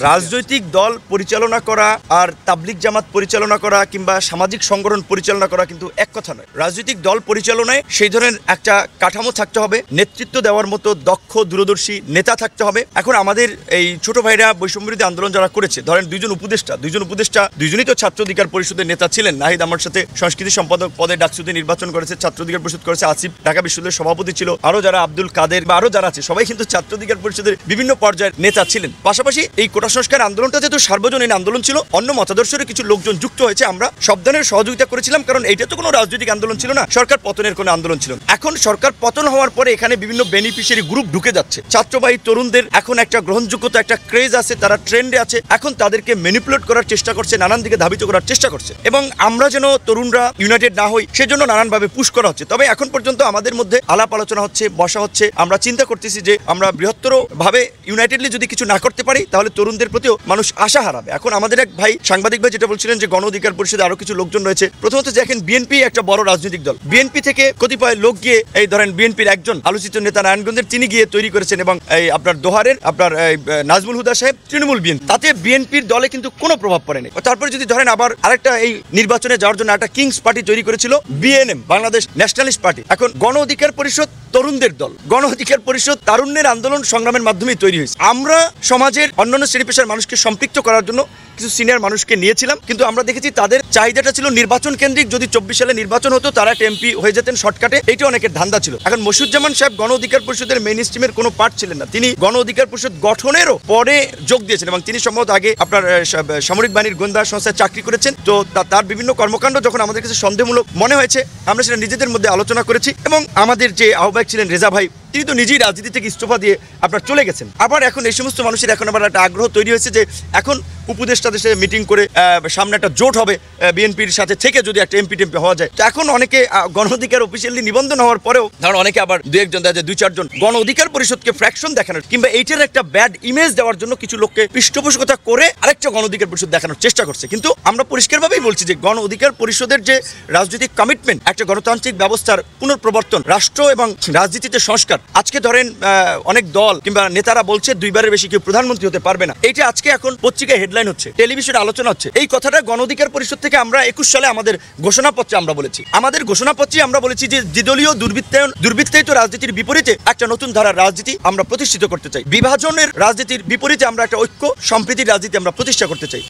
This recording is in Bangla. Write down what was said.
রাজনৈতিক দল পরিচালনা করা আর তাবলিগ জামাত পরিচালনা করা কিংবা সামাজিক সংগঠন পরিচালনা করা কিন্তু এক কথা নয়। রাজনৈতিক দল পরিচালনায় সেই ধরনের একটা কাঠামো থাকতে হবে, নেতৃত্ব দেওয়ার মতো দক্ষ দূরদর্শী নেতা থাকতে হবে। এখন আমাদের এই ছোট ভাইরা বৈষম্যবিরোধী আন্দোলন যারা করেছে, ধরেন দুইজন উপদেষ্টা দুইজনই তো ছাত্র অধিকার পরিষদের নেতা ছিলেন। নাহিদ আমার সাথে সংস্কৃতি সম্পাদক পদে ডাকসুতে নির্বাচন করেছে, ছাত্র অধিকার পরিষদ করেছে। আসিফ ঢাকা বিশ্ববিদ্যালয়ের সভাপতি ছিল। আরো যারা আব্দুল কাদের বা আরো যারা আছে সবাই কিন্তু ছাত্র অধিকার পরিষদের বিভিন্ন পর্যায়ের নেতা ছিলেন। পাশাপাশি এই কোটা সংস্কার আন্দোলনটা যেহেতু সার্বজনীন আন্দোলন ছিল, অন্য মতাদর্শের কিছু লোকজন যুক্ত হয়েছে। আমরা সব ধরনের সহযোগিতা করেছিলাম, কারণ এটা তো কোনো রাজনৈতিক আন্দোলন ছিল না, সরকার পতনের কোনো আন্দোলন ছিল না। এখন সরকার পতন হওয়ার পরে এখানে বিভিন্ন বেনিফিশিয়ারি গ্রুপ ঢুকে যাচ্ছে। ছাত্রবাহী তরুণদের এখন একটা গ্রহণযোগ্যতা, একটা ক্রেজ আছে, তারা ট্রেন্ডে আছে। এখন তাদেরকে ম্যানিপুলেট করার চেষ্টা করছে, নানান দিকে ধাবিত করার চেষ্টা করছে, এবং আমরা যেন তরুণরা ইউনাইটেড না হই সেজন্য নানানভাবে পুশ করা হচ্ছে। তবে এখন পর্যন্ত আমাদের মধ্যে আলাপ আলোচনা হচ্ছে, বসা হচ্ছে। আমরা চিন্তা করতেছি যে আমরা বৃহত্তর ভাবে ইউনাইটেডলি যদি কিছু না করতে পারি তাহলে তরুণদের প্রতিও মানুষ আশা হারাবে। এখন আমাদের এক ভাই সাংবাদিক ভাই যেটা বলছিলেন যে গণ অধিকার পরিষদে আরো কিছু লোকজন রয়েছে। প্রথমত দেখেন, বিএনপি একটা বড় রাজনৈতিক দল। বিএনপি থেকে কতিপয় লোক গিয়ে এই ধরেন বিএনপির একজন আলোচিত নেতা নারায়ণগঞ্জের তিনি গিয়ে তৈরি করেছেন, এবং এই আপনার দোহারের আপনার নাজমুল হুদা সাহেব তৃণমূল বিএনপি, তাতে বিএনপির দলে কিন্তু কোনো প্রভাব পড়েনি। তারপরে যদি ধরেন আবার আরেকটা এই নির্বাচনে যাওয়ার জন্য একটা কিংস পার্টি তৈরি করেছিল বিএনএম, বাংলাদেশ ন্যাশনালিস্ট পার্টি। এখন গণ অধিকার পরিষদ তরুণদের দল, গণ অধিকার পরিষদ তারুণ্যের আন্দোলন সংগ্রামের মাধ্যমেই তৈরি হয়েছে। আমরা সমাজের অন্যান্য শ্রেণী পেশার মানুষকে সম্পৃক্ত করার জন্য কিছু সিনিয়র মানুষকে নিয়েছিলাম, কিন্তু আমরা দেখেছি তাদের চাহিদাটা ছিল নির্বাচন কেন্দ্রিক। যদি 24 সালে নির্বাচন হতো তারা এমপি হয়ে যেতেন শর্টকাটে, এইটা অনেকের ধান্দা ছিল। এখন মসিউজ্জামান সাহেব গণ অধিকার পরিষদের মেইন স্ট্রিমের কোনো পার্ট ছিলেন না, তিনি গণ অধিকার পরিষদ গঠনেরও পরে যোগ দিয়েছেন, এবং তিনি সম্ভবত আগে আপনার সামরিক বাহিনীর গোয়েন্দা সংস্থায় চাকরি করেছেন। তো তার বিভিন্ন কর্মকাণ্ড যখন আমাদের কাছে সন্দেহমূলক মনে হয়েছে, আমরা সেটা নিজেদের মধ্যে আলোচনা করেছি, এবং আমাদের যে আহ্বায়ক ছিলেন রেজা ভাই, তিনি তো নিজেই রাজনীতি থেকে ইস্তফা দিয়ে আপনার চলে গেছেন। আবার এখন এই সমস্ত মানুষের এখন আবার একটা আগ্রহ তৈরি হয়েছে যে এখন উপদেষ্টাদের সাথে মিটিং করে সামনে একটা জোট হবে বিএনপির সাথে থেকে, যদি একটা এমপি টেমপি হওয়া যায়। তো এখন অনেকে গণ অধিকার অফিসিয়ালি নিবন্ধন হওয়ার পরেও ধরুন অনেকে আবার দু একজন দেখা যায় 2-4 জন গণ অধিকার পরিষদকে ফ্র্যাকশন দেখানোর কিংবা এইটার একটা ব্যাড ইমেজ দেওয়ার জন্য কিছু লোককে পৃষ্ঠপোষকতা করে আরেকটা গণ অধিকার পরিষদ দেখানোর চেষ্টা করছে। কিন্তু আমরা পরিষ্কারভাবেই বলছি যে গণ অধিকার পরিষদের যে রাজনৈতিক কমিটমেন্ট, একটা গণতান্ত্রিক ব্যবস্থার পুনঃপ্রবর্তন, রাষ্ট্র এবং রাজনীতিতে সংস্কার, আজকে ধরেন অনেক দল কিংবা নেতারা বলছে 2বারের বেশি কেউ প্রধানমন্ত্রী হতে পারবে না। এইটা আজকে এখন পত্রিকায় হেডলাইন হচ্ছে, টেলিভিশনে আলোচনা হচ্ছে। এই কথাটা গণ অধিকার পরিষদ থেকে আমরা 21 সালে আমাদের ঘোষণাপত্রে আমরা বলেছি। আমাদের ঘোষণাপত্রে আমরা বলেছি যে দ্বিদলীয় দুর্বৃত্তায়িত রাজনীতির বিপরীতে একটা নতুন ধারার রাজনীতি আমরা প্রতিষ্ঠিত করতে চাই। বিভাজনের রাজনীতির বিপরীতে আমরা একটা ঐক্য সম্প্রীতির রাজনীতি আমরা প্রতিষ্ঠা করতে চাই।